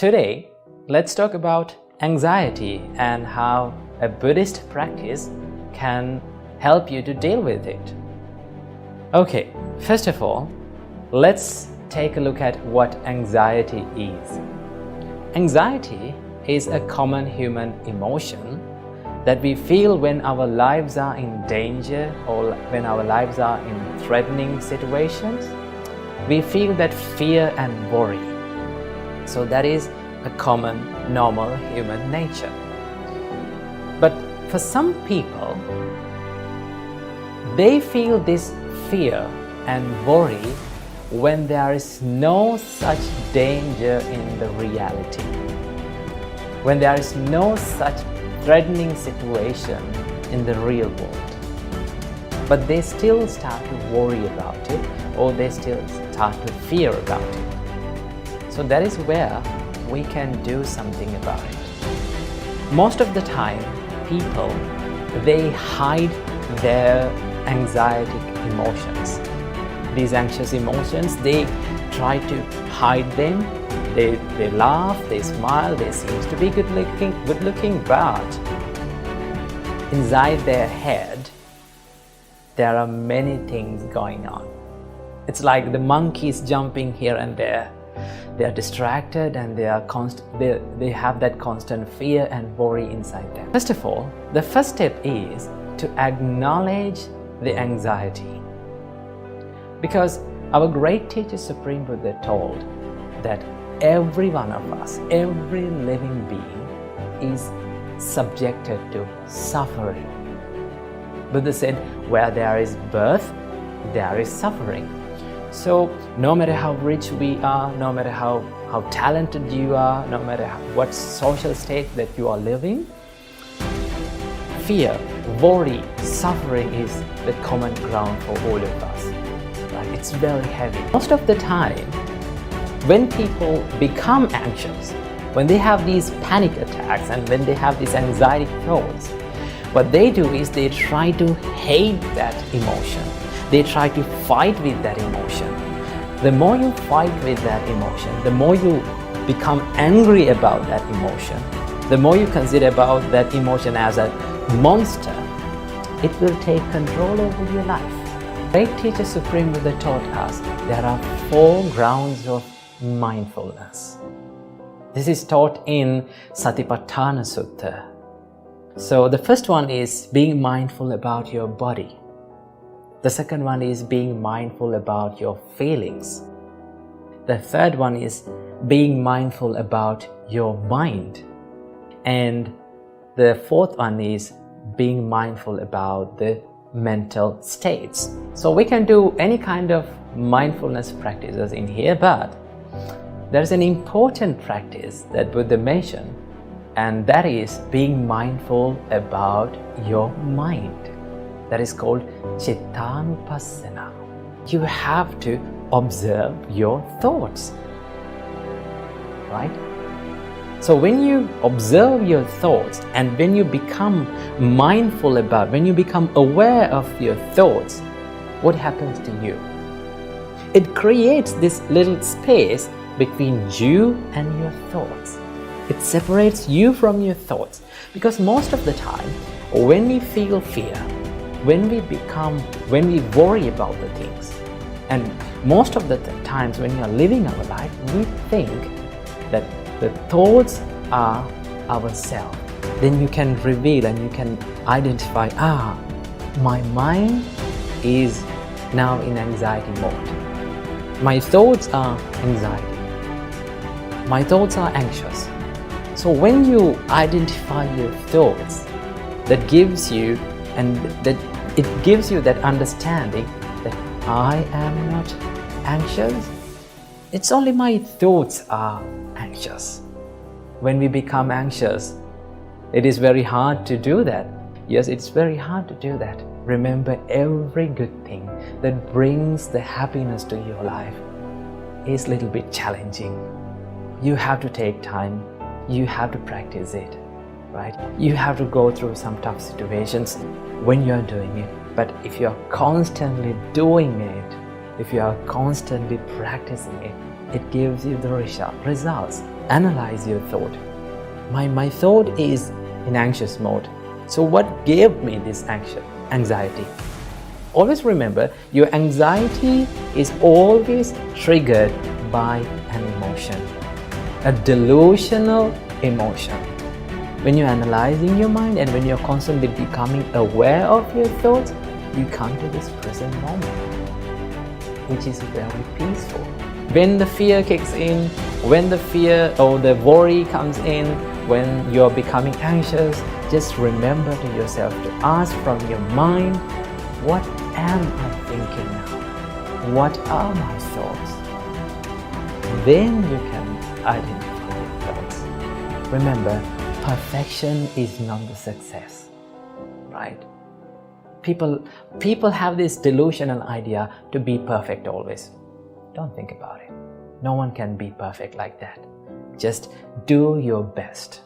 Today, let's talk about anxiety and how a Buddhist practice can help you to deal with it. Okay, first of all, let's take a look at what anxiety is. Anxiety is a common human emotion that we feel when our lives are in danger or when our lives are in threatening situations. We feel that fear and worry. So that is a common, normal human nature. But for some people, they feel this fear and worry when there is no such danger in the reality, when there is no such threatening situation in the real world. But they still start to worry about it, or they still start to fear about it. So that is where we can do something about it. Most of the time, people, they hide their anxietic emotions. These anxious emotions, they try to hide them. They laugh, they smile, they seem to be good looking, but inside their head, there are many things going on. It's like the monkeys jumping here and there. They are distracted and they have that constant fear and worry inside them. First of all, the first step is to acknowledge the anxiety. Because our great teacher Supreme Buddha told that every one of us, every living being is subjected to suffering. Buddha said, where there is birth, there is suffering. So no matter how rich we are, no matter how talented you are, no matter what social state that you are living, fear, worry, suffering is the common ground for all of us. Right? It's very heavy. Most of the time, when people become anxious, when they have these panic attacks and when they have these anxiety thoughts, what they do is they try to hate that emotion. They try to fight with that emotion. The more you fight with that emotion, the more you become angry about that emotion, the more you consider about that emotion as a monster, it will take control over your life. Great teacher Supreme Buddha taught us there are 4 grounds of mindfulness. This is taught in Satipatthana Sutta. So the first one is being mindful about your body. The second one is being mindful about your feelings. The third one is being mindful about your mind. And the fourth one is being mindful about the mental states. So we can do any kind of mindfulness practices in here, but there is an important practice that Buddha mentioned, and that is being mindful about your mind. That is called Chittanupassana. You have to observe your thoughts, right? So when you observe your thoughts and when you become mindful about, when you become aware of your thoughts, what happens to you? It creates this little space between you and your thoughts. It separates you from your thoughts. Because most of the time, when we feel fear, when we worry about the things, and most of the times when we are living our life, we think that the thoughts are ourselves. Then you can reveal and you can identify, my mind is now in anxiety mode. My thoughts are anxiety. My thoughts are anxious. So when you identify your thoughts, that gives you that understanding that I am not anxious. It's only my thoughts are anxious. When we become anxious, it is very hard to do that. Yes, it's very hard to do that. Remember, every good thing that brings the happiness to your life is a little bit challenging. You have to take time. You have to practice it, right? You have to go through some tough situations when you're doing it. But if you're constantly doing it, if you are constantly practicing it, it gives you the results. analyze your thought. My thought is in anxious mode. So what gave me this anxiety? Always remember, your anxiety is always triggered by an emotion, a delusional emotion. When you're analyzing your mind and when you're constantly becoming aware of your thoughts, you come to this present moment, which is very peaceful. When the fear kicks in, when the fear or the worry comes in, when you're becoming anxious, just remember to yourself to ask from your mind, what am I thinking now? What are my thoughts? Then you can identify your thoughts. Remember, perfection is not the success, right? People have this delusional idea to be perfect always. Don't think about it. No one can be perfect like that. Just do your best.